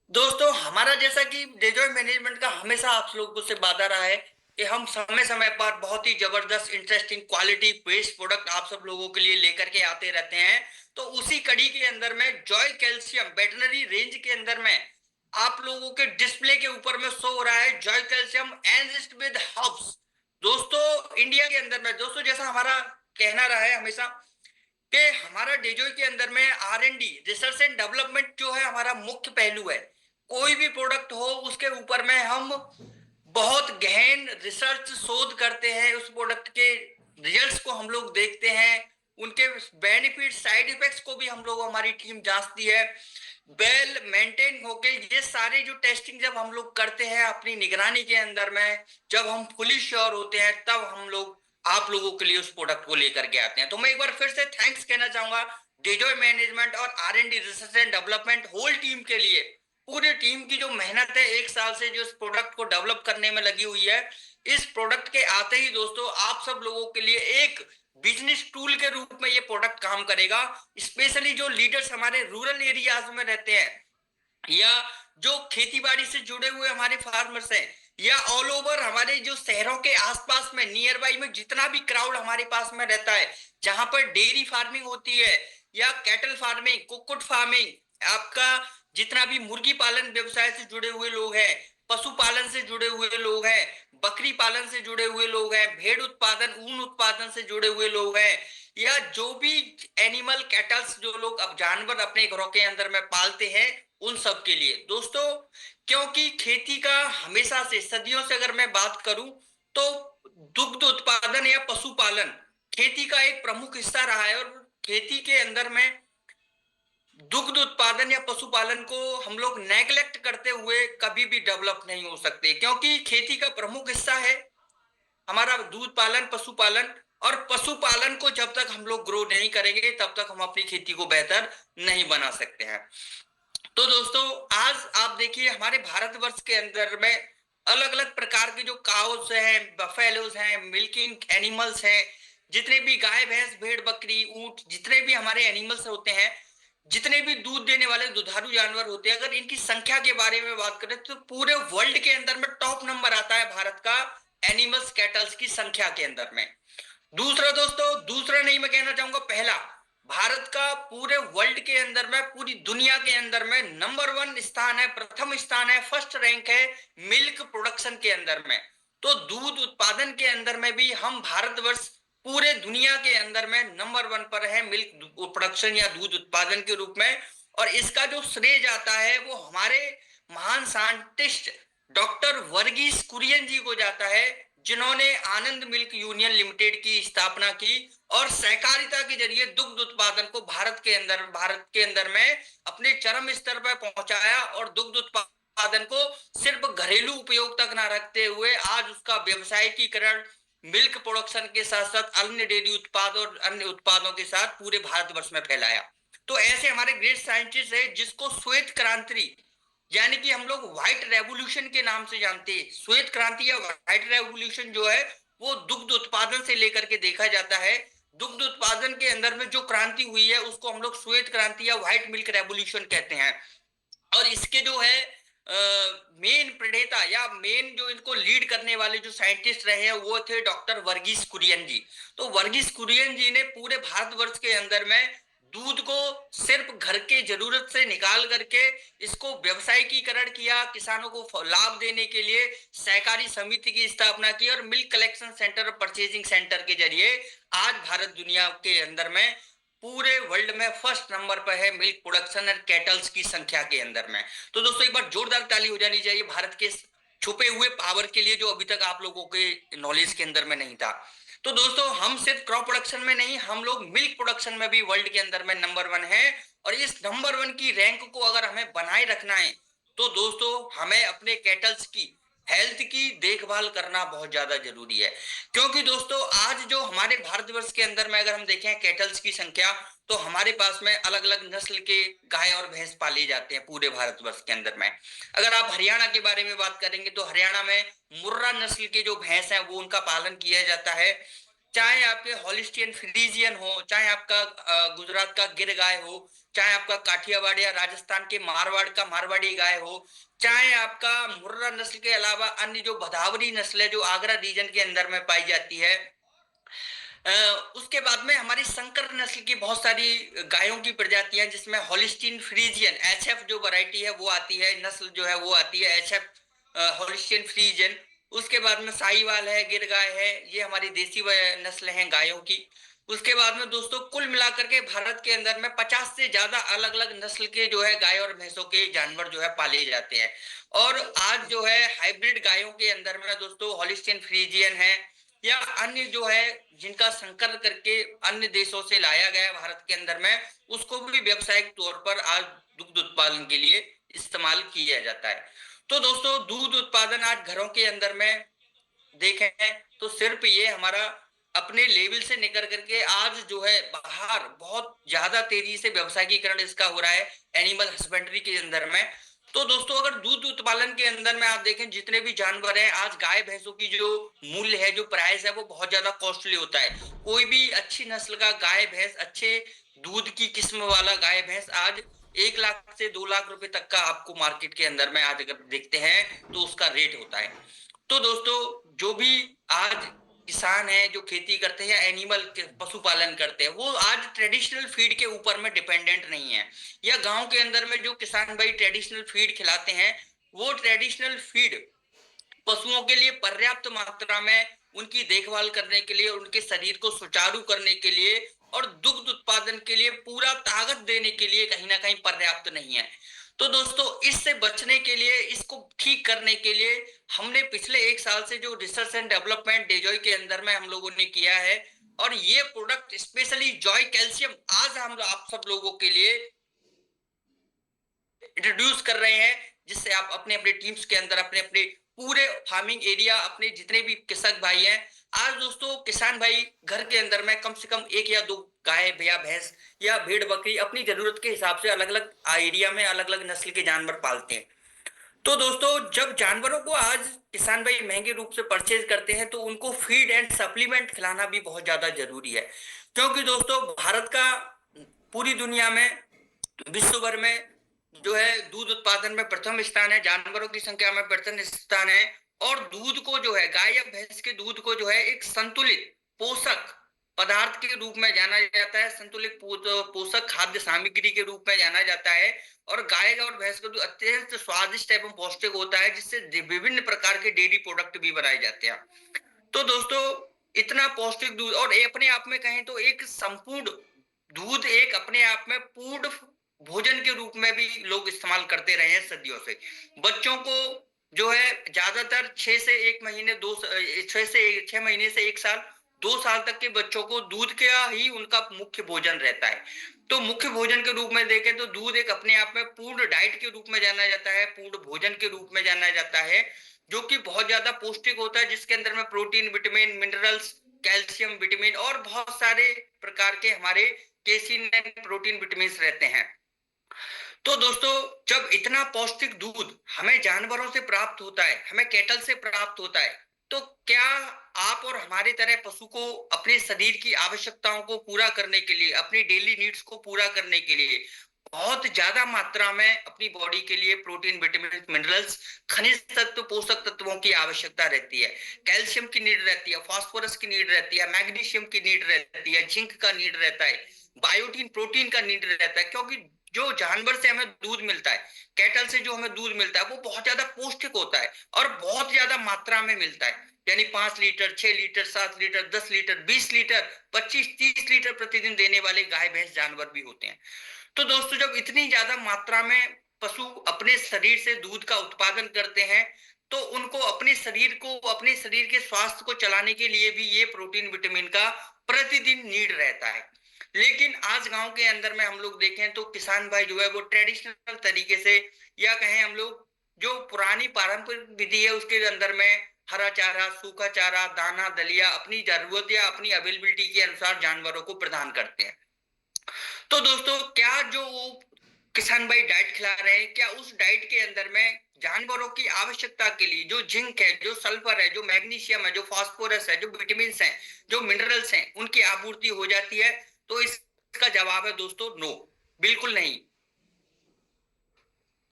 दोस्तों, हमारा जैसा कि डेजॉय मैनेजमेंट का हमेशा आप लोगों से वादा रहा है कि हम समय समय पर बहुत ही जबरदस्त इंटरेस्टिंग क्वालिटी बेस्ड प्रोडक्ट आप सब लोगों के लिए लेकर के आते रहते हैं। तो उसी कड़ी के अंदर में जॉय कैल्शियम वेटनरी रेंज के अंदर में आप लोगों के डिस्प्ले के ऊपर में शो हो रहा है Joy calcium enriched with herbs. दोस्तों, इंडिया के अंदर में दोस्तों जैसा हमारा कहना रहा है हमेशा कि हमारा डेजोय के अंदर में R&D रिसर्च एंड डेवलपमेंट जो है हमारा मुख्य पहलू है। कोई भी प्रोडक्ट हो उसके ऊपर में हम बहुत गहन रिसर्च शोध करते हैं, उस प्रोडक्ट के रिजल्ट्स को हम लोग देखते हैं, उनके बेनिफिट साइड इफेक्ट्स को भी हम लोग हमारी टीम जांचती है। वेल मेंटेन होके ये सारे जो टेस्टिंग जब हम लोग करते हैं अपनी निगरानी के अंदर में, जब हम फुली श्योर होते हैं तब हम लोग आप लोगों के लिए उस प्रोडक्ट को लेकर के आते हैं। तो मैं एक बार फिर से थैंक्स कहना चाहूंगा डेजॉय मैनेजमेंट और R&D research and development whole team के लिए। पूरी टीम की जो मेहनत है एक साल से जो इस प्रोडक्ट को डेवलप करने में लगी हुई है, इस प्रोडक्ट के आते ही दोस्तों आप सब लोगों के लिए एक बिजनेस टूल के रूप में ये प्रोडक्ट काम करेगा। स्पेशली जो लीडर्स हमारे रूरल एरियाज में रहते हैं या जो खेती बाड़ी से जुड़े हुए हमारे फार्मर्स हैं या ऑल ओवर हमारे जो शहरों के आसपास में नियर बाई में जितना भी क्राउड हमारे पास में रहता है, जहां पर डेयरी फार्मिंग होती है या कैटल फार्मिंग, कुक्कुट फार्मिंग, आपका जितना भी मुर्गी पालन व्यवसाय से जुड़े हुए लोग हैं, पशुपालन से जुड़े हुए लोग हैं, बकरी पालन से जुड़े हुए लोग हैं, भेड़ उत्पादन ऊन उत्पादन से जुड़े हुए लोग हैं, या जो भी एनिमल कैटल्स जो लोग अब जानवर अपने घरों के अंदर में पालते हैं, उन सब के लिए दोस्तों। क्योंकि खेती का हमेशा से सदियों से अगर मैं बात करूं तो दुग्ध उत्पादन या पशुपालन खेती का एक प्रमुख हिस्सा रहा है, और खेती के अंदर में दुग्ध उत्पादन या पशुपालन को हम लोग नेग्लेक्ट करते हुए कभी भी डेवलप नहीं हो सकते, क्योंकि खेती का प्रमुख हिस्सा है हमारा दूध पालन, पशुपालन। और पशुपालन को जब तक हम लोग ग्रो नहीं करेंगे तब तक हम अपनी खेती को बेहतर नहीं बना सकते हैं। तो दोस्तों, आज आप देखिए हमारे भारतवर्ष के अंदर में अलग अलग प्रकार के जो काउस हैं, बफेलोज हैं, मिल्किंग एनिमल्स हैं, जितने भी गाय भैंस भेड़ बकरी ऊंट जितने भी हमारे एनिमल्स होते हैं, जितने भी दूध देने वाले दुधारू जानवर होते हैं, अगर इनकी संख्या के बारे में बात करें तो पूरे वर्ल्ड के अंदर में टॉप नंबर आता है भारत का एनिमल्स कैटल्स की संख्या के अंदर में। दूसरा दोस्तों, दूसरा नहीं मैं कहना चाहूंगा पहला, भारत का पूरे वर्ल्ड के अंदर में पूरी दुनिया के अंदर में नंबर वन स्थान है, प्रथम स्थान है, फर्स्ट रैंक है मिल्क प्रोडक्शन के अंदर में। तो दूध उत्पादन के अंदर में भी हम भारतवर्ष पूरे दुनिया के अंदर में नंबर वन पर है मिल्क प्रोडक्शन या दूध उत्पादन के रूप में। और इसका जो श्रेय जाता है वो हमारे महान साइंटिस्ट डॉक्टर वर्गीस कुरियन जी को जाता है, जिन्होंने आनंद मिल्क यूनियन लिमिटेड की स्थापना की और सहकारिता के जरिए दुग्ध उत्पादन को भारत के अंदर में अपने चरम स्तर पर पहुंचाया, और दुग्ध उत्पादन को सिर्फ घरेलू उपयोग तक ना रखते हुए आज उसका व्यवसायीकरण मिल्क प्रोडक्शन के साथ साथ अन्य डेयरी उत्पाद और अन्य उत्पादों के साथ पूरे भारतवर्ष में फैलाया। तो ऐसे हमारे ग्रेट साइंटिस्ट है जिसको श्वेत क्रांति यानी कि हम लोग व्हाइट रेवोल्यूशन के नाम से जानते हैं। श्वेत क्रांति या व्हाइट रेवोल्यूशन जो है वो दुग्ध उत्पादन से लेकर के देखा जाता है। दुग्ध उत्पादन के अंदर में जो क्रांति हुई है उसको हम लोग श्वेत क्रांति या व्हाइट मिल्क रेवोल्यूशन कहते हैं। और इसके जो है मेन प्रेडेता या मेन जो इनको लीड करने वाले जो साइंटिस्ट रहे हैं वो थे डॉक्टर वर्गीस कुरियन जी। तो वर्गीस कुरियन जी ने पूरे भारतवर्ष के अंदर में दूध को सिर्फ घर के जरूरत से निकाल करके इसको व्यवसायिकीकरण किया, किसानों को लाभ देने के लिए सहकारी समिति की स्थापना की और मिल्क कलेक्शन सेंटर और परचेजिंग सेंटर के जरिए आज भारत दुनिया के अंदर में पूरे वर्ल्ड में फर्स्ट नंबर पर है मिल्क प्रोडक्शन और कैटल्स की संख्या के अंदर में। तो दोस्तों, एक बार जोरदार ताली हो जानी चाहिए भारत के छुपे हुए पावर के लिए जो अभी तक आप लोगों के नॉलेज के अंदर में नहीं था। तो दोस्तों, हम सिर्फ क्रॉप प्रोडक्शन में नहीं, हम लोग मिल्क प्रोडक्शन में भी वर्ल्ड के अंदर में नंबर वन है। और इस नंबर वन की रैंक को अगर हमें बनाए रखना है तो दोस्तों हमें अपने कैटल्स की हेल्थ की देखभाल करना बहुत ज्यादा जरूरी है। क्योंकि दोस्तों आज जो हमारे भारतवर्ष के अंदर में अगर हम देखें कैटल्स की संख्या, तो हमारे पास में अलग अलग नस्ल के गाय और भैंस पाले जाते हैं पूरे भारतवर्ष के अंदर में। अगर आप हरियाणा के बारे में बात करेंगे तो हरियाणा में मुर्रा नस्ल के जो भैंस हैं वो उनका पालन किया जाता है। चाहे आपके हॉलिस्टियन फ्रीजियन हो, चाहे आपका गुजरात का गिर गाय हो, चाहे आपका काठियावाड़ या राजस्थान के मारवाड़ का मारवाड़ी गाय हो, चाहे आपका मुर्रा नस्ल के अलावा अन्य जो भदावरी नस्ल है जो आगरा रीजन के अंदर में पाई जाती है। अ, उसके बाद में हमारी संकर नस्ल की बहुत सारी गायों की प्रजातियां, जिसमें हॉलिस्टीन फ्रीजियन एचएफ जो वैरायटी है वो आती है, नस्ल जो है वो आती है एचएफ हॉलिस्टीन फ्रीजियन। उसके बाद में साहीवाल है, गिर गाय है, ये हमारी देसी नस्ल हैं गायों की। उसके बाद में दोस्तों कुल मिलाकर के भारत के अंदर में 50 से ज्यादा अलग अलग नस्ल के जो है गाय और भैंसों के जानवर जो है पाले जाते हैं। और आज जो है हाइब्रिड गायों के अंदर में दोस्तों हॉलिस्टीन फ्रीजियन है या अन्य जो है जिनका संकर करके अन्य देशों से लाया गया है भारत के अंदर में, उसको भी व्यवसायिक तौर पर आज दुग्ध उत्पादन के लिए इस्तेमाल किया जाता है। तो दोस्तों दूध उत्पादन आज घरों के अंदर में देखें तो सिर्फ ये हमारा अपने लेवल से निकल करके आज जो है बाहर बहुत ज्यादा तेजी से व्यवसायीकरण इसका हो रहा है एनिमल हस्बेंड्री के अंदर में। तो दोस्तों अगर दूध उत्पादन के अंदर में आप देखें जितने भी जानवर हैं, आज गाय भैंसों की जो मूल्य है, जो प्राइस है, वो बहुत ज्यादा कॉस्टली होता है। कोई भी अच्छी नस्ल का गाय भैंस, अच्छे दूध की किस्म वाला गाय भैंस आज 1 लाख से 2 लाख रुपए तक का आपको मार्केट के अंदर में आज अगर देखते हैं तो उसका रेट होता है। तो दोस्तों जो भी आज किसान हैं जो खेती करते हैं या एनिमल के पशुपालन करते हैं, वो आज ट्रेडिशनल फीड के ऊपर में डिपेंडेंट नहीं है। या गांव के अंदर में जो किसान भाई ट्रेडिशनल फीड खिलाते हैं, वो ट्रेडिशनल फीड पशुओं के लिए पर्याप्त मात्रा में उनकी देखभाल करने के लिए, उनके शरीर को सुचारू करने के लिए और दुग्ध उत्पादन के लिए पूरा ताकत देने के लिए कहीं ना कहीं पर्याप्त नहीं है। तो दोस्तों इससे बचने के लिए, इसको ठीक करने के लिए हमने पिछले 1 साल से जो रिसर्च एंड डेवलपमेंट डेजॉय के अंदर में हम लोगों ने किया है, और ये प्रोडक्ट स्पेशली जॉय कैल्शियम आज हम आप सब लोगों के लिए इंट्रोड्यूस कर रहे हैं, जिससे आप अपने अपने टीम्स के अंदर अपने अपने पूरे फार्मिंग एरिया, अपने जितने भी कृषक भाई हैं, आज दोस्तों किसान भाई घर के अंदर में कम से कम 1 या 2 गाय या भैंस या भेड़ बकरी अपनी जरूरत के हिसाब से अलग अलग एरिया में अलग अलग नस्ल के जानवर पालते हैं। तो दोस्तों जब जानवरों को आज किसान भाई महंगे रूप से परचेज करते हैं तो उनको फीड एंड सप्लीमेंट खिलाना भी बहुत ज्यादा जरूरी है। क्योंकि दोस्तों भारत का पूरी दुनिया में, विश्व भर में जो है दूध उत्पादन में प्रथम स्थान है, जानवरों की संख्या में प्रथम स्थान है। और दूध को जो है, गाय या भैंस के दूध को जो है एक संतुलित पोषक पदार्थ के रूप में जाना जाता है, संतुलित पोषक खाद्य सामग्री के रूप में जाना जाता है। और गाय और भैंस का दूध अत्यंत स्वादिष्ट एवं पौष्टिक होता है, जिससे विभिन्न प्रकार के डेयरी प्रोडक्ट भी बनाए जाते हैं। तो दोस्तों इतना पौष्टिक दूध, और ये अपने आप में कहें तो एक संपूर्ण दूध, एक अपने आप में पूर्ण भोजन के रूप में भी लोग इस्तेमाल करते रहे हैं सदियों से। बच्चों को जो है ज्यादातर 6 महीने से 1 साल, 2 साल तक के बच्चों को दूध का ही उनका मुख्य भोजन रहता है। तो मुख्य भोजन के रूप में देखें तो दूध एक अपने आप में पूर्ण डाइट के रूप में जाना जाता है, पूर्ण भोजन के रूप में जाना जाता है, जो कि बहुत ज्यादा पौष्टिक होता है, जिसके अंदर में protein, vitamin, minerals, calcium, vitamin और बहुत सारे प्रकार के हमारे केसीन एंड प्रोटीन विटामिन रहते हैं। तो दोस्तों जब इतना पौष्टिक दूध हमें जानवरों से प्राप्त होता है, हमें कैटल से प्राप्त होता है, तो क्या आप और हमारे तरह पशु को अपने शरीर की आवश्यकताओं को पूरा करने के लिए, अपनी डेली नीड्स को पूरा करने के लिए बहुत ज्यादा मात्रा में अपनी बॉडी के लिए प्रोटीन, विटामिन, मिनरल्स, खनिज तत्व, पोषक तत्वों की आवश्यकता रहती है। कैल्शियम की नीड रहती है, फास्फोरस की नीड रहती है, मैग्नीशियम की नीड रहती है, जिंक का नीड रहता है, बायोटीन, प्रोटीन का नीड रहता है। क्योंकि जो जानवर से हमें दूध मिलता है, कैटल से जो हमें दूध मिलता है, वो बहुत ज्यादा पौष्टिक होता है और बहुत ज्यादा मात्रा में मिलता है। यानी 5 litre, 6 litre, 7 litre, 10 litre, 20 litre, 25-30 litre प्रतिदिन देने वाले गाय भैंस जानवर भी होते हैं। तो दोस्तों जब इतनी ज्यादा मात्रा में पशु अपने शरीर से दूध का उत्पादन करते हैं, तो उनको अपने शरीर को, अपने शरीर के स्वास्थ्य को चलाने के लिए भी ये प्रोटीन, विटामिन का प्रतिदिन नीड रहता है। लेकिन आज गांव के अंदर में हम लोग देखें तो किसान भाई जो है वो ट्रेडिशनल तरीके से, या कहें हम लोग जो पुरानी पारंपरिक विधि है उसके अंदर में हरा चारा, सूखा चारा, दाना, दलिया अपनी जरूरत या अपनी अवेलेबिलिटी के अनुसार जानवरों को प्रदान करते हैं। तो दोस्तों क्या जो किसान भाई डाइट खिला रहे हैं, क्या उस डाइट के अंदर में जानवरों की आवश्यकता के लिए जो जिंक है, जो सल्फर है, जो मैग्नीशियम है, जो फास्फोरस है, जो विटामिन हैं, जो मिनरल्स हैं, उनकी आपूर्ति हो जाती है? तो इसका जवाब है दोस्तों नो, बिल्कुल नहीं।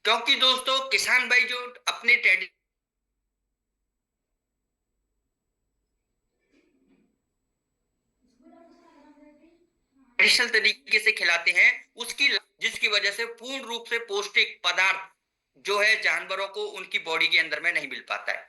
क्योंकि दोस्तों किसान भाई जो अपने ट्रेडिशनल तरीके से खिलाते हैं, उसकी जिसकी वजह से पूर्ण रूप से पौष्टिक पदार्थ जो है जानवरों को उनकी बॉडी के अंदर में नहीं मिल पाता है।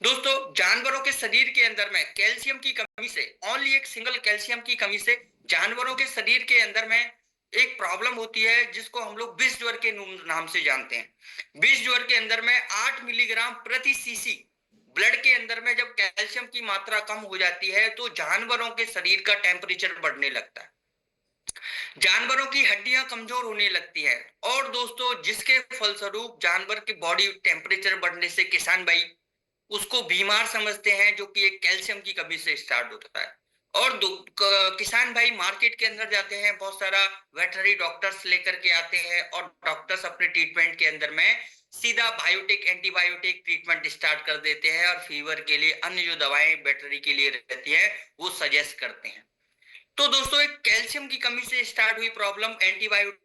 दोस्तों जानवरों के शरीर के अंदर में कैल्शियम की कमी से, ओनली एक सिंगल कैल्शियम की कमी से जानवरों के शरीर के अंदर में एक प्रॉब्लम होती है जिसको हम लोग विष ज्वर के नाम से जानते हैं। विष ज्वर के अंदर में 8 मिलीग्राम प्रति सीसी ब्लड के अंदर में जब कैल्शियम की मात्रा कम हो जाती है तो जानवरों के शरीर का टेम्परेचर बढ़ने लगता है, जानवरों की हड्डियां कमजोर होने लगती है, और दोस्तों जिसके फलस्वरूप जानवर की बॉडी टेम्परेचर बढ़ने से किसान भाई उसको बीमार समझते हैं, जो कि एक कैल्शियम की कमी से स्टार्ट होता है। और किसान भाई मार्केट के अंदर जाते हैं, बहुत सारा वेटरनरी डॉक्टर्स लेकर के आते हैं, और डॉक्टर्स अपने ट्रीटमेंट के अंदर में सीधा बायोटिक एंटीबायोटिक ट्रीटमेंट स्टार्ट कर देते हैं, और फीवर के लिए अन्य जो दवाएं वेटरनरी के लिए रहती है वो सजेस्ट करते हैं। तो दोस्तों एक कैल्शियम की कमी से स्टार्ट हुई प्रॉब्लम एंटीबायोटिक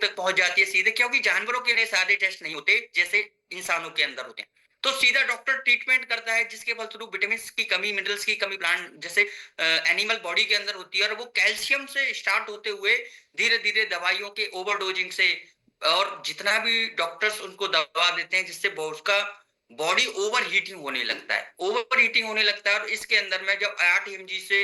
तक पहुंच जाती है सीधे, क्योंकि जानवरों के लिए सारे टेस्ट नहीं होते जैसे इंसानों के अंदर होते हैं। तो सीधा डॉक्टर ट्रीटमेंट करता है, जिसके फलस्वरूप विटामिन की कमी, मिनरल्स की कमी प्लांट जैसे एनिमल बॉडी के अंदर होती है, और वो कैल्शियम से स्टार्ट होते हुए धीरे धीरे दवाइयों के ओवरडोजिंग से, और जितना भी डॉक्टर्स उनको दवा देते हैं जिससे उसका बॉडी ओवर हीटिंग होने लगता है, ओवर हीटिंग होने लगता है। और इसके अंदर में जब 8 mg से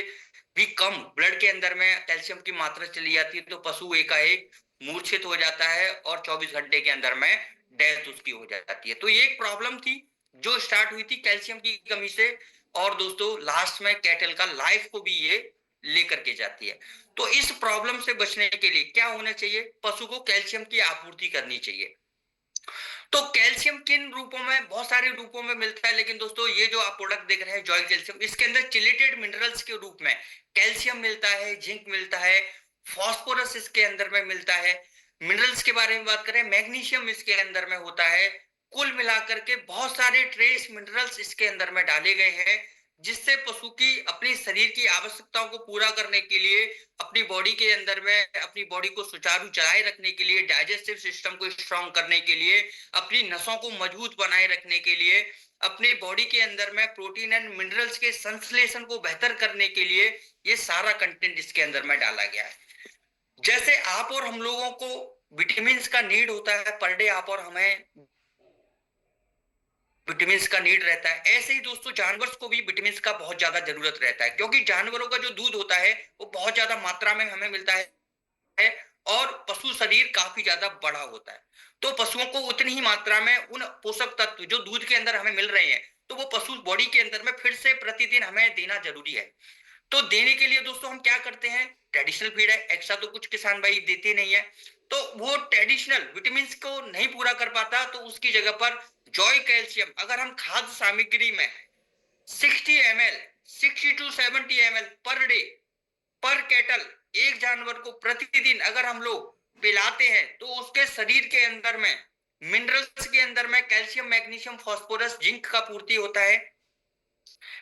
भी कम ब्लड के अंदर में कैल्शियम की मात्रा चली जाती है तो पशु एकाएक मूर्छित हो जाता है, और 24 घंटे के अंदर में डेथ उसकी हो जाती है। तो ये एक प्रॉब्लम थी जो स्टार्ट हुई थी कैल्शियम की कमी से, और दोस्तों लास्ट में कैटल का लाइफ को भी ये लेकर के जाती है। तो इस प्रॉब्लम से बचने के लिए क्या होना चाहिए? पशु को कैल्शियम की आपूर्ति करनी चाहिए। तो कैल्शियम किन रूपों में? बहुत सारे रूपों में मिलता है, लेकिन दोस्तों ये जो आप प्रोडक्ट देख रहे हैं जॉय कैल्शियम, इसके अंदर चिलेटेड मिनरल्स के रूप में कैल्शियम मिलता है, जिंक मिलता है, फॉस्फोरस इसके अंदर में मिलता है। मिनरल्स के बारे में बात करें, मैग्नीशियम इसके अंदर में होता है। कुल मिलाकर के बहुत सारे ट्रेस मिनरल्स इसके अंदर में डाले गए हैं, जिससे पशु की अपनी शरीर की आवश्यकताओं को पूरा करने के लिए, अपनी बॉडी के अंदर में अपनी बॉडी को सुचारू चलाए रखने के लिए, डाइजेस्टिव सिस्टम को स्ट्रांग करने के लिए, अपनी नसों को मजबूत बनाए रखने के लिए, अपने बॉडी के अंदर में प्रोटीन एंड मिनरल्स के संश्लेषण को बेहतर करने के लिए ये सारा कंटेंट इसके अंदर में डाला गया है। जैसे आप और हम लोगों को विटामिन का नीड होता है पर डे, आप और हमें विटामिन का नीड रहता है, ऐसे ही दोस्तों जानवर को भी विटामिन का बहुत ज्यादा जरूरत रहता है, क्योंकि जानवरों का जो दूध होता है वो बहुत ज्यादा मात्रा में हमें मिलता है, और पशु शरीर काफी ज्यादा बड़ा होता है। तो पशुओं को उतनी ही मात्रा में उन पोषक तत्व जो दूध के अंदर हमें मिल रहे हैं, तो वो पशु बॉडी के अंदर में फिर से प्रतिदिन हमें देना जरूरी है। तो देने के लिए दोस्तों हम क्या करते हैं? ट्रेडिशनल फीड है, एक्स्ट्रा तो कुछ किसान भाई देते नहीं है, तो वो ट्रेडिशनल विटामिन को नहीं पूरा कर पाता, तो उसकी जगह पर जॉय कैल्शियम अगर हम खाद्य सामग्री में 60 ml 60 to 70 ml per day पर कैटल, एक जानवर को प्रतिदिन अगर हम लोग पिलाते हैं, तो उसके शरीर के अंदर में मिनरल्स के अंदर में कैल्शियम, मैग्नीशियम, फास्फोरस, जिंक का पूर्ति होता है।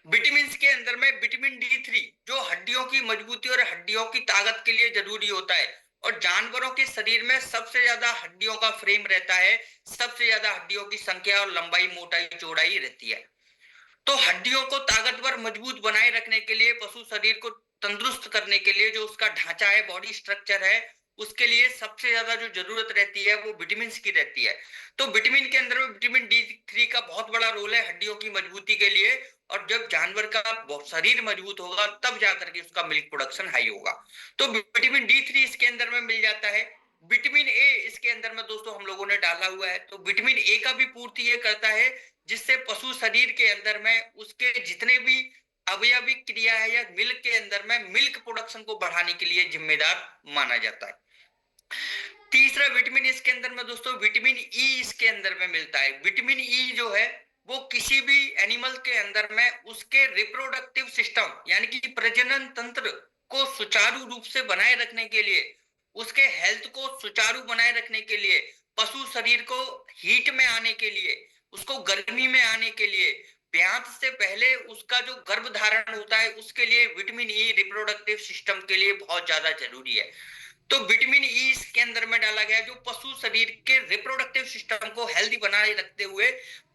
विटामिन के अंदर में विटामिन D3 जो हड्डियों की मजबूती और हड्डियों की ताकत के लिए जरूरी होता है, और जानवरों के शरीर में सबसे ज्यादा हड्डियों का फ्रेम रहता है, सबसे ज्यादा हड्डियों की संख्या और लंबाई, मोटाई, चौड़ाई रहती है। तो हड्डियों को ताकतवर मजबूत बनाए रखने के लिए, पशु शरीर को तंदुरुस्त करने के लिए, जो उसका ढांचा है, बॉडी स्ट्रक्चर है, उसके लिए सबसे ज्यादा जो जरूरत रहती है वो विटामिन की रहती है। तो विटामिन के अंदर में विटामिन D3 का बहुत बड़ा रोल है हड्डियों की मजबूती के लिए, और जब जानवर का शरीर मजबूत होगा तब जाकर के उसका मिल्क प्रोडक्शन हाई होगा। तो विटामिन D3 इसके अंदर में मिल जाता है। विटामिन ए इसके अंदर में दोस्तों हम लोगों ने डाला हुआ है, तो विटामिन ए का भी पूर्ति ये करता है, जिससे पशु शरीर के अंदर में उसके जितने भी अवयविक क्रिया है या मिल्क के अंदर में मिल्क प्रोडक्शन को बढ़ाने के लिए जिम्मेदार माना जाता है। तीसरा विटामिन इसके अंदर में दोस्तों विटामिन ई इसके अंदर में मिलता है। विटामिन ई जो है वो किसी भी एनिमल के अंदर में उसके रिप्रोडक्टिव सिस्टम यानी कि प्रजनन तंत्र को सुचारू रूप से बनाए रखने के लिए, उसके हेल्थ को सुचारू बनाए रखने के लिए, पशु शरीर को हीट में आने के लिए, उसको गर्मी में आने के लिए, ब्याह से पहले उसका जो गर्भ धारण होता है उसके लिए विटामिन ई रिप्रोडक्टिव सिस्टम के लिए बहुत ज्यादा जरूरी है। तो विटामिन ई इसके अंदर में डाला गया जो पशु शरीर के रिप्रोडक्टिव सिस्टम को हेल्दी बनाए रखते हुए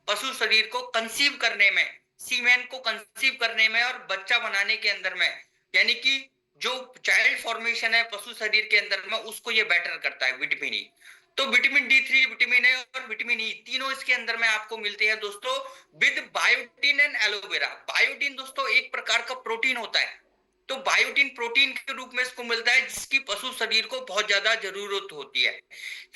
पशु शरीर को कंसीव करने में, सीमेन को कंसीव करने में और बच्चा बनाने के अंदर में, यानी कि जो चाइल्ड फॉर्मेशन है पशु शरीर के अंदर में उसको ये बेटर करता है विटामिन ई। तो विटामिन D3, विटामिन ए और विटामिन ई तीनों इसके अंदर में आपको मिलते हैं दोस्तों, with biotin and aloe vera. Biotin दोस्तों एक प्रकार का प्रोटीन होता है, तो बायोटिन प्रोटीन के रूप में इसको मिलता है जिसकी पशु शरीर को बहुत ज्यादा जरूरत होती है।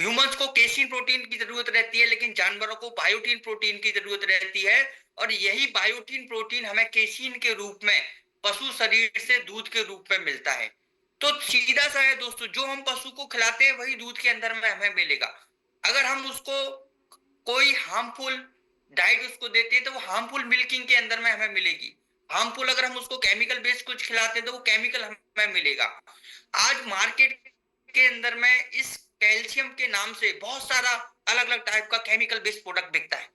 ह्यूमंस को केसिन प्रोटीन की जरूरत रहती है लेकिन जानवरों को बायोटिन प्रोटीन की जरूरत रहती है, और यही बायोटिन प्रोटीन हमें केसिन के रूप में पशु शरीर से दूध के रूप में मिलता है। तो सीधा सा है दोस्तों, जो हम पशु को खिलाते हैं वही दूध के अंदर में हमें मिलेगा। अगर हम उसको कोई हार्मफुल डाइट उसको देते हैं तो वो हार्मफुल मिल्किंग के अंदर में हमें मिलेगी। हार्मफुल अगर हम उसको केमिकल बेस्ड कुछ खिलाते हैं तो वो केमिकल हमें मिलेगा। आज मार्केट के अंदर में इस कैल्शियम के नाम से बहुत सारा अलग अलग टाइप का केमिकल बेस्ड प्रोडक्ट बिकता है,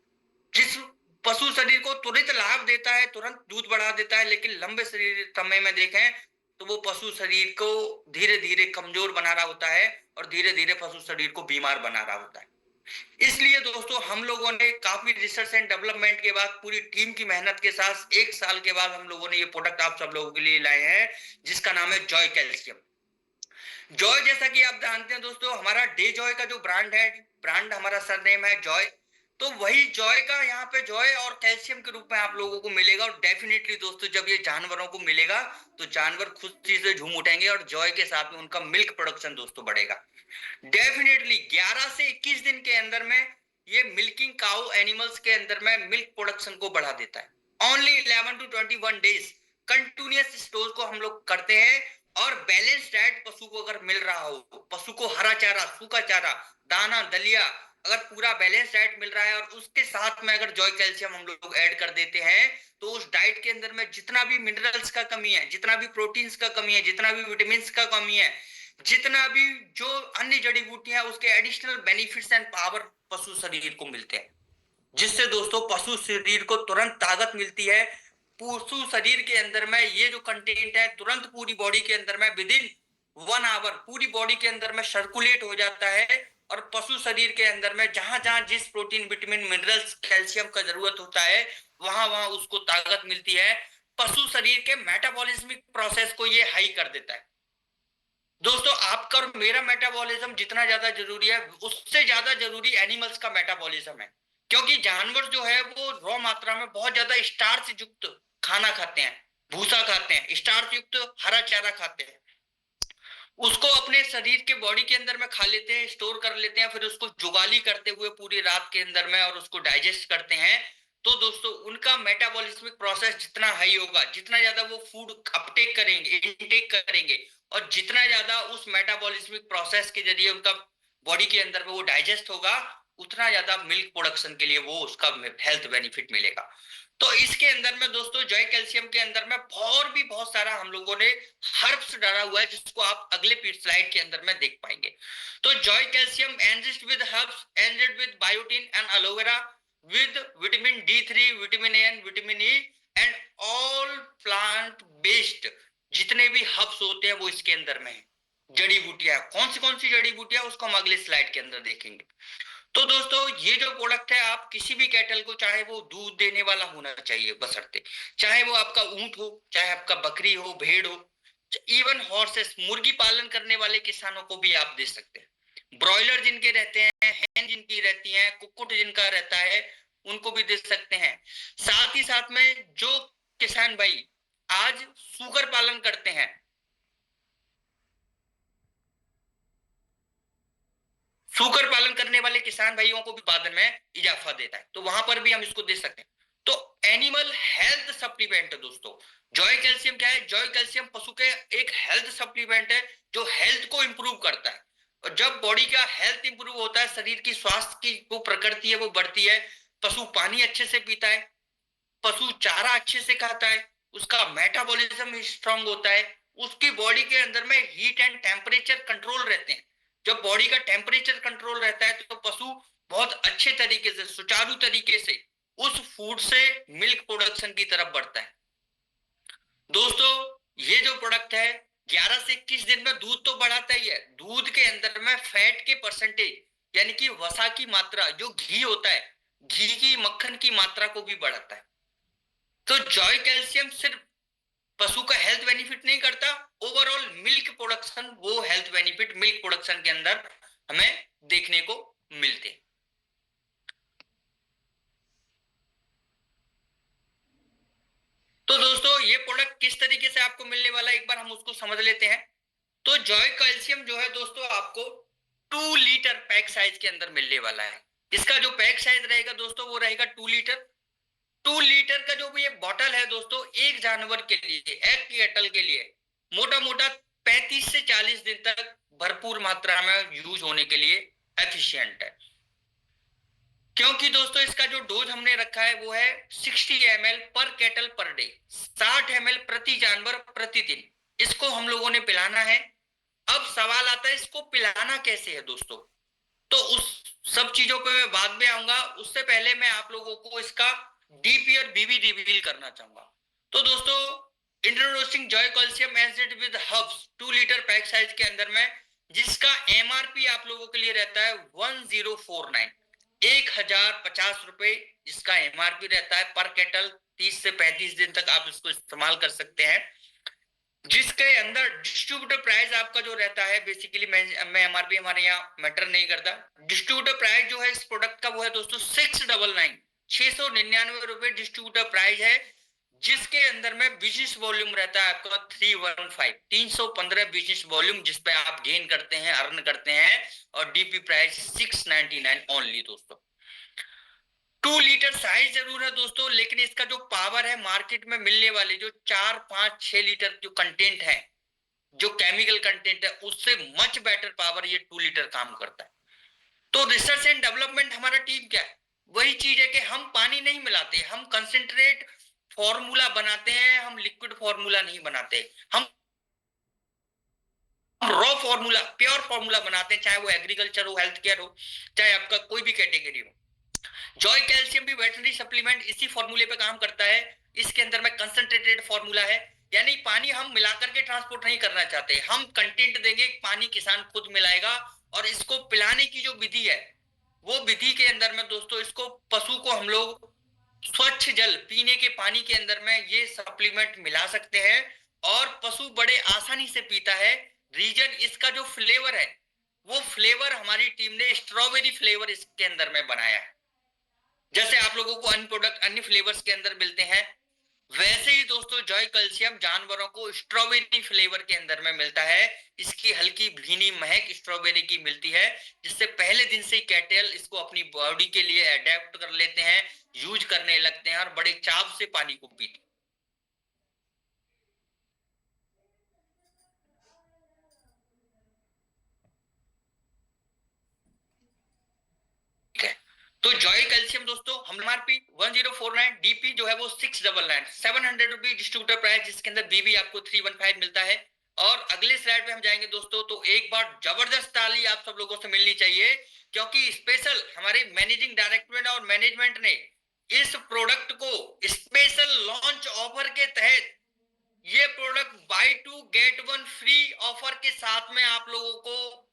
जिस पशु शरीर को तुरंत लाभ देता है, तुरंत दूध बढ़ा देता है, लेकिन लंबे शरीर समय में देखें तो वो पशु शरीर को धीरे धीरे कमजोर बना रहा होता है और धीरे धीरे पशु शरीर को बीमार बना रहा होता है। इसलिए दोस्तों हम लोगों ने काफी रिसर्च एंड डेवलपमेंट के बाद पूरी टीम की मेहनत के साथ 1 साल के बाद हम लोगों ने ये प्रोडक्ट आप सब लोगों के लिए लाए हैं जिसका नाम है जॉय कैल्शियम। जॉय जैसा कि आप जानते हैं दोस्तों, हमारा डे जॉय का जो ब्रांड है, ब्रांड हमारा सरनेम है जॉय, तो वही जॉय का यहाँ पे जॉय और कैल्शियम के रूप में आप लोगों को मिलेगा। और डेफिनेटली दोस्तों जब ये जानवरों को मिलेगा तो जानवर खुशी से झूम उठेंगे और जॉय के साथ में उनका मिल्क प्रोडक्शन दोस्तों बढ़ेगा। डेफिनेटली 11 से 21 दिन के अंदर में ये मिल्किंग काउ एनिमल्स के अंदर में मिल्क प्रोडक्शन को बढ़ा देता है। Only 11 to 21 days continuous store को हम लोग करते हैं, और बैलेंस डाइट पशु को अगर मिल रहा हो, पशु को हरा चारा, सूखा चारा, दाना, दलिया, अगर पूरा बैलेंस डाइट मिल रहा है और उसके साथ में अगर जॉय कैल्शियम हम लोग ऐड कर देते हैं तो उस डाइट के अंदर में जितना भी मिनरल्स का कमी है, जितना भी प्रोटीन्स का कमी है, जितना भी विटामिन का कमी है, जितना भी जो अन्य जड़ी बूटियां, उसके एडिशनल बेनिफिट्स एंड पावर पशु शरीर को मिलते हैं, जिससे दोस्तों पशु शरीर को तुरंत ताकत मिलती है। पशु शरीर के अंदर में ये जो कंटेंट है तुरंत पूरी बॉडी के अंदर में विद इन 1 आवर पूरी बॉडी के अंदर में सर्कुलेट हो जाता है, और पशु शरीर के अंदर में जहां जहां जिस प्रोटीन, विटामिन, मिनरल्स, कैल्शियम का जरूरत होता है वहां वहां उसको ताकत मिलती है। पशु शरीर के मेटाबॉलिज्मिक प्रोसेस को ये हाई कर देता है। दोस्तों आपका और मेरा मेटाबॉलिज्म जितना ज्यादा जरूरी है उससे ज्यादा जरूरी एनिमल्स का मेटाबॉलिज्म है, क्योंकि जानवर जो है वो रॉ मात्रा में बहुत ज्यादा स्टार्च युक्त खाना खाते हैं, भूसा खाते हैं, स्टार्च युक्त हरा चारा खाते हैं, उसको अपने शरीर के बॉडी के अंदर में खा लेते हैं, स्टोर कर लेते हैं, फिर उसको जुगाली करते हुए पूरी रात के अंदर में और उसको डाइजेस्ट करते हैं। तो दोस्तों उनका मेटाबॉलिज्मिक प्रोसेस जितना हाई होगा, जितना ज्यादा वो फूड अपटेक करेंगे, इनटेक करेंगे, और जितना ज्यादा उस मेटाबॉलिज्मिक प्रोसेस के जरिए उनका बॉडी के अंदर में वो डाइजेस्ट होगा, उतना ज्यादा मिल्क प्रोडक्शन के लिए वो उसका हेल्थ बेनिफिट मिलेगा। तो इसके अंदर में दोस्तों जॉय कैल्शियम के अंदर में और भी बहुत सारा हम लोगों ने हर्ब्स डाला हुआ है जिसको आप अगले स्लाइड के अंदर में देख पाएंगे। तो Joy calcium enriched with herbs, enriched with biotin and aloe vera, with vitamin D3, vitamin A and vitamin E and all plant based जितने भी हर्ब्स होते हैं वो इसके अंदर में है। जड़ी बूटियां कौन सी जड़ी बूटियां उसको हम अगले स्लाइड के अंदर देखेंगे। तो दोस्तों ये जो प्रोडक्ट है आप किसी भी कैटल को, चाहे वो दूध देने वाला होना चाहिए बशर्ते, चाहे वो आपका ऊंट हो, चाहे आपका बकरी हो, भेड़ हो, इवन हॉर्सेस, मुर्गी पालन करने वाले किसानों को भी आप दे सकते हैं। ब्रॉयलर जिनके रहते हैं, हैन जिनकी रहती है, कुक्कुट जिनका रहता है, उनको भी दे सकते हैं। साथ ही साथ में जो किसान भाई आज सुगर पालन करते हैं, सुगर पालन करने वाले किसान भाइयों को भी उत्पादन में इजाफा देता है, तो वहां पर भी हम इसको दे सकते हैं। तो एनिमल हेल्थ सप्लीमेंट दोस्तों, जॉय कैल्शियम क्या है? जॉय कैल्शियम पशु के एक हेल्थ सप्लीमेंट है जो हेल्थ को इंप्रूव करता है, और जब बॉडी का हेल्थ इंप्रूव होता है, शरीर की स्वास्थ्य की वो प्रकृति है वो बढ़ती है, पशु पानी अच्छे से पीता है, पशु चारा अच्छे से खाता है, उसका मेटाबॉलिज्म स्ट्रांग होता है, उसकी बॉडी के अंदर में हीट एंड टेम्परेचर कंट्रोल रहते हैं। जब बॉडी का टेम्परेचर कंट्रोल रहता है तो पशु बहुत अच्छे तरीके से, सुचारू तरीके से उस फूड से मिल्क प्रोडक्शन की तरफ बढ़ता है। दोस्तों, ये जो प्रोडक्ट है 11 से 21 दिन में दूध तो बढ़ाता ही है, दूध के अंदर में फैट के परसेंटेज यानी कि वसा की मात्रा, जो घी होता है, घी की मक्खन की मात्रा को भी बढ़ाता है। तो जॉय कैल्शियम सिर्फ पशु का हेल्थ बेनिफिट नहीं करता, ओवरऑल मिल्क प्रोडक्शन, वो हेल्थ बेनिफिट मिल्क प्रोडक्शन के अंदर हमें देखने को मिलते। तो दोस्तों, ये प्रोडक्ट किस तरीके से आपको मिलने वाला है, एक बार हम उसको समझ लेते हैं। तो जॉय कैल्शियम जो है दोस्तों, आपको 2 लीटर पैक साइज के अंदर मिलने वाला है। इसका जो पैक साइज रहेगा दोस्तों, वो रहेगा 2 लीटर। 2 लीटर का जो भी ये बॉटल है दोस्तों, एक जानवर के लिए, एक कैटल के लिए मोटा मोटा 35 से 40 दिन तक भरपूर मात्रा में यूज होने के लिए एफिशिएंट है। क्योंकि दोस्तों इसका जो डोज हमने रखा है वो है 60 ml पर कैटल पर डे, 60 ml प्रति जानवर प्रतिदिन इसको हम लोगों ने पिलाना है। अब सवाल आता है इसको पिलाना कैसे है दोस्तों, तो उस सब चीजों पे मैं बाद में आऊंगा। उससे पहले मैं आप लोगों को इसका डीपी और बीबी रिवील करना चाहूंगा। तो दोस्तों, introducing Joy calcium acid with herbs 2 litre pack size के अंदर में, जिसका एमआरपी आप लोगों के लिए रहता है 1049, 1050 रुपए जिसका एमआरपी रहता है पर केटल। 30 से 35 दिन तक आप इसको इस्तेमाल कर सकते हैं। जिसके अंदर डिस्ट्रीब्यूटर प्राइस आपका जो रहता है, बेसिकली मैं एमआरपी हमारे यहाँ मैटर नहीं करता, डिस्ट्रीब्यूटर प्राइस जो है इस प्रोडक्ट का वो है दोस्तों 699, 699 रुपए डिस्ट्रीब्यूटर प्राइस है। जिसके अंदर में बिजनेस वॉल्यूम रहता है आपका 315, 315 बिजनेस वॉल्यूम जिसपे आप गेन करते हैं, अर्न करते हैं, और डीपी प्राइस 699 ओनली दोस्तों। 2 लीटर साइज जरूर है दोस्तों, लेकिन इसका जो पावर है मार्केट में मिलने वाले जो 4, 5, 6 लीटर जो कंटेंट है, जो केमिकल कंटेंट है, उससे मच बेटर पावर ये 2 लीटर काम करता है। तो रिसर्च एंड डेवलपमेंट हमारा टीम क्या है, वही चीज है कि हम पानी नहीं मिलाते, हम कंसेंट्रेट फॉर्मूला बनाते हैं, हम लिक्विड फॉर्मूला नहीं बनाते, हम रॉ फॉर्मूला, प्योर फॉर्मूला बनाते हैं, चाहे वो एग्रीकल्चर हो, हेल्थ केयर हो, चाहे आपका कोई भी कैटेगरी हो। जॉय कैल्शियम भी वेटरनरी सप्लीमेंट इसी फॉर्मूले पे काम करता है। इसके अंदर में कंसंट्रेटेड फॉर्मूला है, यानी पानी हम मिलाकर के ट्रांसपोर्ट नहीं करना चाहते, हम कंटेंट देंगे, पानी किसान खुद मिलाएगा। और इसको पिलाने की जो विधि है, वो विधि के अंदर में दोस्तों इसको पशु को हम लोग स्वच्छ जल पीने के पानी के अंदर में ये सप्लीमेंट मिला सकते हैं, और पशु बड़े आसानी से पीता है। रीजन इसका जो फ्लेवर है, वो फ्लेवर हमारी टीम ने स्ट्रॉबेरी फ्लेवर इसके अंदर में बनाया है। जैसे आप लोगों को अन्य प्रोडक्ट अन्य फ्लेवर्स के अंदर मिलते हैं, वैसे ही दोस्तों जॉय कैल्शियम जानवरों को स्ट्रॉबेरी फ्लेवर के अंदर में मिलता है। इसकी हल्की भीनी महक स्ट्रॉबेरी की मिलती है, जिससे पहले दिन से ही कैटल इसको अपनी बॉडी के लिए अडेप्ट कर लेते हैं, यूज करने लगते हैं, और बड़े चाव से पानी को पीते हैं। तो जॉय कैल्शियम दोस्तों हम एमआरपी 1049, डीपी जो है वो 699, 700 रुपीज डिस्ट्रीब्यूटर प्राइस, जिसके अंदर बीबी आपको 315 मिलता है। और अगले स्लाइड पे हम जाएंगे दोस्तों, तो एक बार जबरदस्त ताली आप सब लोगों से मिलनी चाहिए, क्योंकि स्पेशल हमारे मैनेजिंग डायरेक्टर और मैनेजमेंट ने इस प्रोडक्ट को स्पेशल लॉन्च ऑफर के तहत, ये product buy 2 get 1 free offer के साथ में आप लोगों को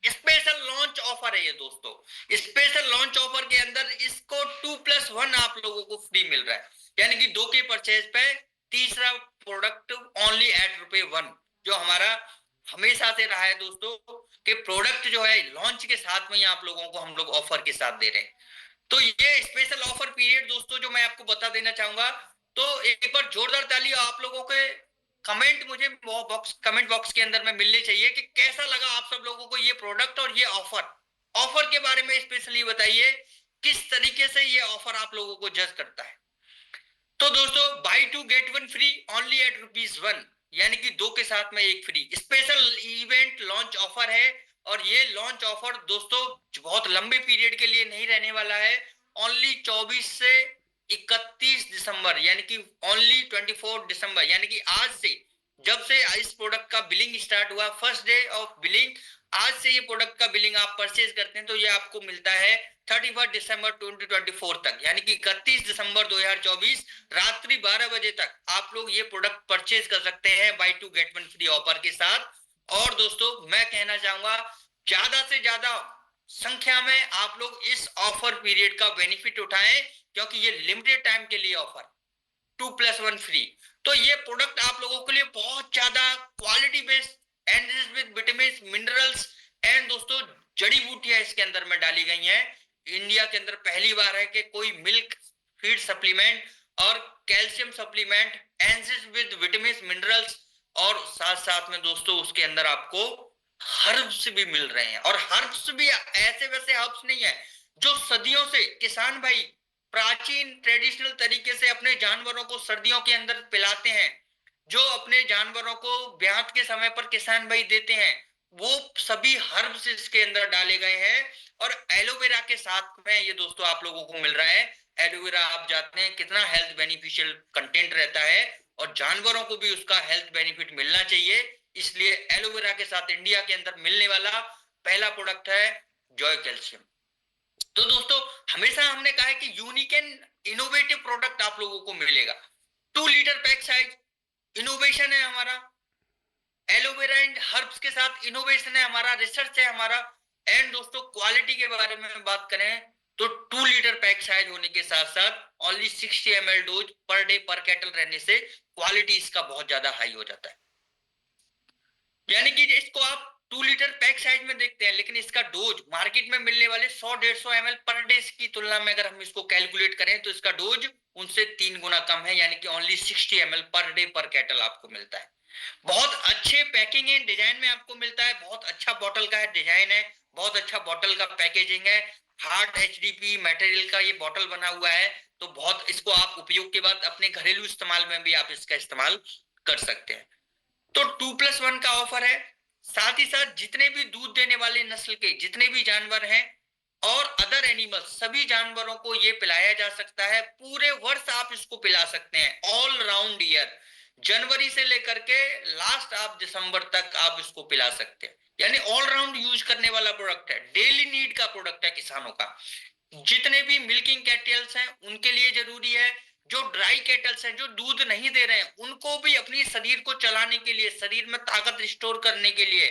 स्पेशल लॉन्च ऑफर है ये दोस्तों। स्पेशल लॉन्च ऑफर के अंदर इसको 2+1 आप लोगों को फ्री मिल रहा है, यानी कि 2 के परचेज पे तीसरा प्रोडक्ट ओनली एट ₹1, जो हमारा हमेशा से रहा है दोस्तों कि प्रोडक्ट जो है लॉन्च के साथ में ही आप लोगों को हम लोग ऑफर के साथ दे रहे हैं। तो ये स्पेशल ऑफर पीरियड दोस्तों जो मैं आपको बता देना चाहूंगा, तो एक बार जोरदार ताली आप लोगों के कमेंट मुझे कमेंट बॉक्स के अंदर में मिलने चाहिए कि कैसा लगा आप सब लोगों को ये प्रोडक्ट और ये ऑफर के बारे में स्पेशली बताइए, किस तरीके से ये ऑफर आप लोगों को जज करता है। तो दोस्तों buy 2 get 1 free only at ₹1, यानी कि 2 के साथ में 1 फ्री स्पेशल इवेंट लॉन्च ऑफर है। और ये लॉन्च ऑफर दोस्तों बहुत लंबे पीरियड के लिए नहीं रहने वाला है, ओनली 24 से 31 दिसंबर, यानी कि ओनली 24 दिसंबर, यानी कि आज से, जब से इस प्रोडक्ट का बिलिंग स्टार्ट हुआ, फर्स्ट डे ऑफ बिलिंग, आज से ये प्रोडक्ट का बिलिंग आप परचेज करते हैं तो ये आपको मिलता है 31 दिसंबर 2024 तक, यानी कि 31 दिसंबर 2024 रात्रि 12 बजे तक आप लोग ये प्रोडक्ट परचेज कर सकते हैं buy two get one free offer के साथ। और दोस्तों मैं कहना चाहूंगा, ज्यादा से ज्यादा संख्या में आप लोग इस ऑफर पीरियड का बेनिफिट उठाएं, क्योंकि ये लिमिटेड टाइम के लिए ऑफर 2+1 फ्री। तो ये प्रोडक्ट आप लोगों के लिए बहुत ज्यादा quality based and with vitamin minerals and दोस्तों जड़ी बूटियां इसके अंदर में डाली गई हैं। इंडिया के अंदर पहली बार है कि कोई मिल्क फीड सप्लीमेंट और calcium supplement and with vitamin minerals, और साथ साथ में दोस्तों उसके अंदर आपको हर्ब्स भी मिल रहे हैं। और हर्ब्स भी ऐसे वैसे हर्ब्स नहीं है, जो सदियों से किसान भाई प्राचीन ट्रेडिशनल तरीके से अपने जानवरों को सर्दियों के अंदर पिलाते हैं, जो अपने जानवरों को ब्यात के समय पर किसान भाई देते हैं, वो सभी हर्ब्स इसके अंदर डाले गए हैं। और एलोवेरा के साथ में ये दोस्तों आप लोगों को मिल रहा है। एलोवेरा आप जानते हैं कितना हेल्थ बेनिफिशियल कंटेंट रहता है, और जानवरों को भी उसका हेल्थ बेनिफिट मिलना चाहिए, इसलिए एलोवेरा के साथ इंडिया के अंदर मिलने वाला पहला प्रोडक्ट है जॉय कैल्शियम। तो दोस्तों हमेशा हमने कहा है कि यूनिक एंड इनोवेटिव प्रोडक्ट आप लोगों को मिलेगा। 2 लीटर पैक साइज, इनोवेशन है हमारा, एलोवेरा एंड हर्ब्स के साथ इनोवेशन है हमारा, रिसर्च है हमारा। एंड दोस्तों क्वालिटी के बारे में बात करें तो 2 लीटर पैक साइज होने के साथ साथ only 60 ml dose per day पर कैटल रहने से क्वालिटी इसका बहुत ज्यादा हाई हो जाता है। यानी कि इसको आप 2 लीटर पैक साइज में देखते हैं, लेकिन इसका डोज मार्केट में मिलने वाले 100-150 ml पर डे की तुलना में अगर हम इसको कैलकुलेट करें तो इसका डोज उनसे 3 गुना कम है, यानी कि ओनली 60 ml पर डे पर कैटल आपको मिलता है। बहुत अच्छे पैकिंग एंड डिजाइन में आपको मिलता है, बहुत अच्छा बॉटल का है डिजाइन है, बहुत अच्छा बॉटल का पैकेजिंग है, हार्ड HDP मटेरियल का ये बॉटल बना हुआ है। तो बहुत इसको आप उपयोग के बाद अपने घरेलू इस्तेमाल में भी आप इसका इस्तेमाल कर सकते हैं। तो 2+1 का ऑफर है। साथ ही साथ जितने भी दूध देने वाले नस्ल के जितने भी जानवर हैं और अदर एनिमल्स, सभी जानवरों को ये पिलाया जा सकता है। पूरे वर्ष आप इसको पिला सकते हैं, ऑल राउंड ईयर, जनवरी से लेकर के लास्ट आप दिसंबर तक आप इसको पिला सकते हैं। यानी ऑल राउंड यूज करने वाला प्रोडक्ट है, डेली नीड का प्रोडक्ट है किसानों का। जितने भी मिल्किंग कैटल्स हैं उनके लिए जरूरी है, जो ड्राई कैटल्स हैं जो दूध नहीं दे रहे हैं उनको भी अपनी शरीर को चलाने के लिए, शरीर में ताकत रिस्टोर करने के लिए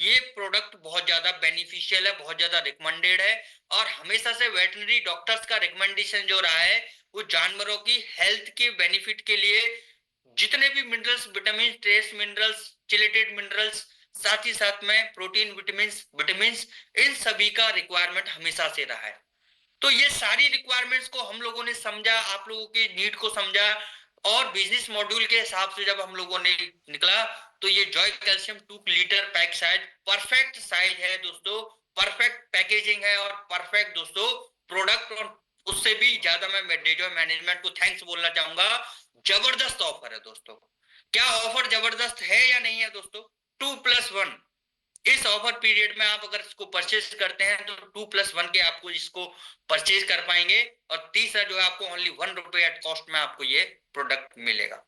ये प्रोडक्ट बहुत ज्यादा बेनिफिशियल है, बहुत ज्यादा रिकमेंडेड है। और हमेशा से वेटनरी डॉक्टर्स का रिकमेंडेशन जो रहा है वो जानवरों की हेल्थ के बेनिफिट के लिए जितने भी minerals, vitamin, trace minerals, chelated minerals, साथ ही साथ में प्रोटीन, विटामिन, इन सभी का रिक्वायरमेंट हमेशा से रहा है। तो ये सारी रिक्वायरमेंट्स को हम लोगों ने समझा, आप लोगों के नीड को समझा, और बिजनेस मॉड्यूल के हिसाब से जब हम लोगों ने निकला तो ये Joy calcium 2 litre pack size perfect size है दोस्तों, परफेक्ट पैकेजिंग है और परफेक्ट दोस्तों प्रोडक्ट। और उससे भी ज्यादा मैं डेजॉय मैनेजमेंट को थैंक्स बोलना चाहूंगा। जबरदस्त ऑफर है दोस्तों। क्या ऑफर जबरदस्त है या नहीं है दोस्तों? 2+1 इस ऑफर पीरियड में आप अगर इसको परचेज करते हैं तो 2+1 के आपको इसको परचेज कर पाएंगे, और तीसरा जो है आपको ओनली 1 रुपए एट कॉस्ट में आपको ये प्रोडक्ट मिलेगा।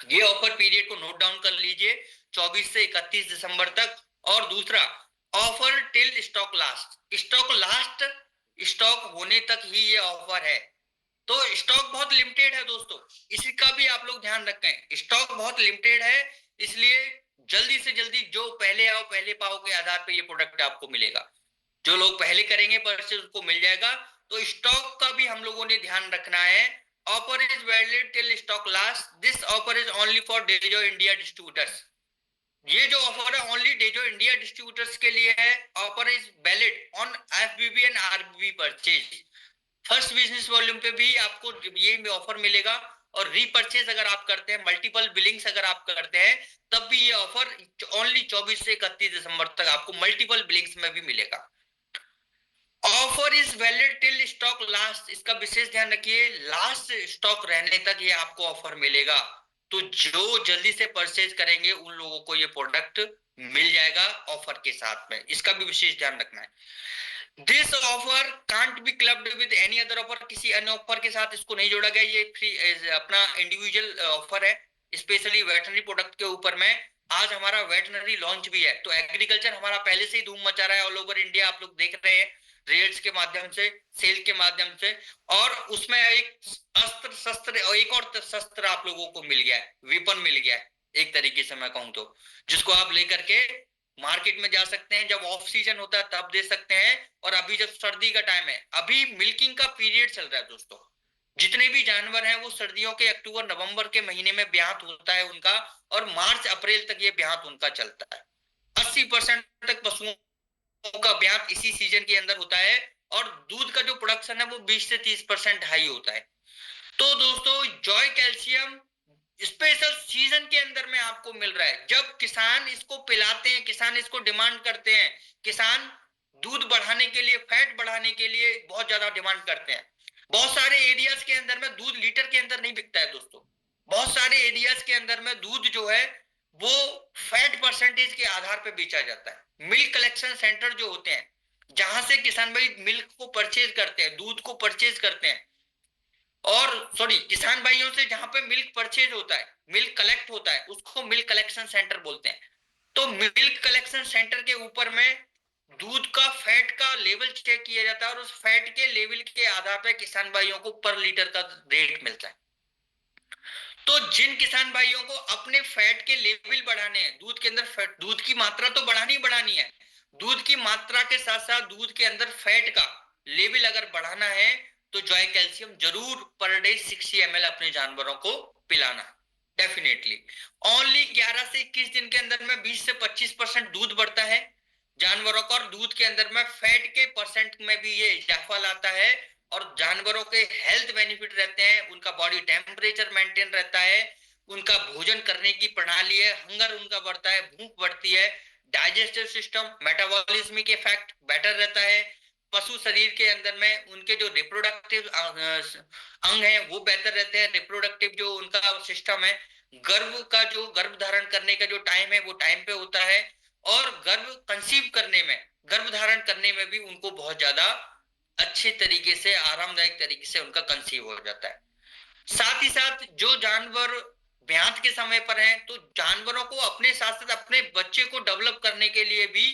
ये ऑफर पीरियड को नोट डाउन कर लीजिए, 24 से 31 दिसंबर तक। और दूसरा offer till stock last, stock होने तक ही ये ऑफर है। तो स्टॉक बहुत लिमिटेड है दोस्तों, इसका भी आप लोग ध्यान रखें, स्टॉक बहुत लिमिटेड है, इसलिए जल्दी से जल्दी जो पहले आओ पहले पाओ के आधार पे ये प्रोडक्ट आपको मिलेगा। जो लोग पहले करेंगे परचेज उसको मिल जाएगा। तो स्टॉक का भी हम लोगों ने ध्यान रखना है। Offer is valid till stock last, this offer is only for डेजो इंडिया डिस्ट्रीब्यूटर्स। ये जो ऑफर है ओनली डेजो इंडिया डिस्ट्रीब्यूटर्स के लिए है। Offer is valid on FBB and RBB purchase. First business volume पे भी आपको ये ऑफर मिलेगा, और रीपर्चेज अगर आप करते हैं, मल्टीपल बिलिंग्स अगर आप करते हैं, तब भी ये ऑफर ओनली 24 से 31 दिसंबर तक आपको मल्टीपल बिलिंग्स में भी मिलेगा। Offer is valid till stock last, इसका विशेष ध्यान रखिए, लास्ट स्टॉक रहने तक ये आपको ऑफर मिलेगा। तो जो जल्दी से परचेज करेंगे उन लोगों को ये प्रोडक्ट मिल जाएगा ऑफर के साथ में, इसका भी विशेष ध्यान रखना है। This offer can't be clubbed with any other offer, किसी अन्य ऑफर के साथ इसको नहीं जोड़ा गया, ये फ्री अपना इंडिविजुअल ऑफर है, स्पेशली वेटनरी प्रोडक्ट के ऊपर में। आज हमारा वेटनरी लॉन्च भी है, तो एग्रीकल्चर हमारा पहले से ही धूम मचा रहा है ऑल ओवर इंडिया, आप लोग देख रहे हैं रेट्स के माध्यम से, सेल के माध्यम से। और उसमें एक अस्त्र शस्त्र और एक और शस्त्र आप लोगों को मिल गया है, वेपन मिल गया है एक तरीके से मैं कहूं तो, जिसको आप लेकर के मार्केट में जा सकते हैं, जब ऑफ सीजन होता है तब दे सकते हैं। और अभी जब सर्दी का टाइम है, अभी मिल्किंग का पीरियड चल रहा है दोस्तों, जितने भी जानवर हैं वो सर्दियों के अक्टूबर नवंबर के महीने में ब्यात होता है उनका, और मार्च अप्रैल तक ये ब्यात उनका चलता है। 80% तक पशुओं का ब्यात इसी सीजन के अंदर होता है, और दूध का जो प्रोडक्शन है वो 20 से 30% हाई होता है। तो दोस्तों जॉय कैल्शियम स्पेशल सीजन के अंदर में आपको मिल रहा है, जब किसान इसको पिलाते हैं, किसान इसको डिमांड करते हैं, किसान दूध बढ़ाने के लिए, फैट बढ़ाने के लिए बहुत ज्यादा डिमांड करते हैं। बहुत सारे एरियाज के अंदर में दूध लीटर के अंदर नहीं बिकता है दोस्तों, बहुत सारे एरियाज के अंदर में दूध जो है वो फैट परसेंटेज के आधार पर बेचा जाता है। मिल्क कलेक्शन सेंटर जो होते हैं, जहां से किसान भाई मिल्क को परचेज करते हैं, दूध को परचेज करते हैं, और सॉरी किसान भाइयों से जहां पे मिल्क परचेज होता है, मिल्क कलेक्ट होता है, उसको मिल्क कलेक्शन सेंटर बोलते हैं। तो मिल्क कलेक्शन सेंटर के ऊपर में दूध का फैट का लेवल चेक किया जाता है, और उस फैट के लेवल के आधार पर किसान भाइयों को पर लीटर का रेट मिलता है। तो जिन किसान भाइयों को अपने फैट के लेवल बढ़ाने हैं, दूध के अंदर फैट, दूध की मात्रा तो बढ़ानी है, दूध की मात्रा के साथ साथ दूध के अंदर फैट का लेवल अगर बढ़ाना है, तो जॉय कैल्शियम जरूर पर डे 60 ml अपने जानवरों को पिलाना, डेफिनेटली। ओनली 11 से 21 दिन के अंदर में 20 से 25% दूध बढ़ता है जानवरों का, और दूध के अंदर में फैट के परसेंट में भी ये इजाफा लाता है, और जानवरों के हेल्थ बेनिफिट रहते हैं, उनका बॉडी टेम्परेचर मेंटेन रहता है, उनका भोजन करने की प्रणाली है, हंगर उनका बढ़ता है, भूख बढ़ती है, डाइजेस्टिव सिस्टम, मेटाबॉलिज्मिक इफेक्ट बेटर रहता है, पशु शरीर के अंदर में उनके जो रिप्रोडक्टिव अंग हैं वो बेहतर रहते हैं, रिप्रोडक्टिव जो उनका सिस्टम है, गर्भ का जो गर्भ धारण करने का जो टाइम है वो टाइम पे होता है, और गर्भ कंसीव करने में, गर्भ धारण करने में भी उनको बहुत ज्यादा अच्छे तरीके से, आरामदायक तरीके से उनका कंसीव हो जाता है। साथ ही साथ जो जानवर ब्यात के समय पर हैं, तो जानवरों को अपने साथ साथ अपने बच्चे को डेवलप करने के लिए भी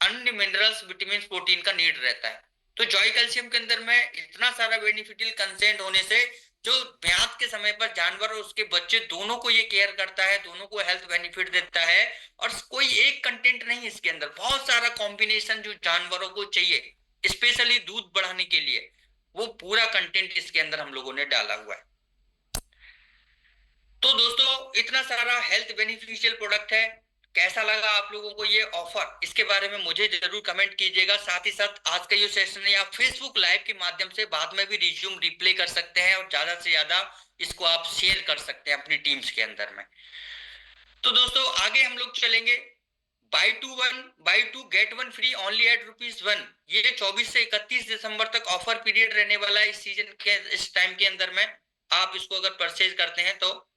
अन्य मिनरल्स, विटामिन, प्रोटीन का नीड रहता है। तो जॉय कैल्शियम के अंदर में इतना सारा बेनिफिशियल कंसेंट होने से जो ब्यात के समय पर जानवर और उसके बच्चे दोनों को ये केयर करता है, दोनों को हेल्थ बेनिफिट देता है, और कोई एक कंटेंट नहीं, इसके अंदर बहुत सारा कॉम्बिनेशन जो जानवरों को चाहिए स्पेशली दूध बढ़ाने के लिए, वो पूरा कंटेंट इसके अंदर हम लोगों ने डाला हुआ है। तो दोस्तों इतना सारा हेल्थ बेनिफिशियल प्रोडक्ट है, कैसा लगा आप लोगों को ये ऑफर, इसके बारे में मुझे जरूर कमेंट कीजिएगा। साथ ही साथ आज का ये सेशन है आप फेसबुक लाइव के माध्यम से बाद में भी रिज्यूम रिप्ले कर सकते हैं, और ज्यादा से ज्यादा इसको आप शेयर कर सकते हैं अपनी टीम्स के अंदर में। तो दोस्तों आगे हम लोग चलेंगे, buy two get one free only at ₹1। ये 24 से 31 दिसंबर तक ऑफर पीरियड रहने वाला है इस सीजन के, इस टाइम के अंदर में। आप इसको अगर परचेज करते हैं तो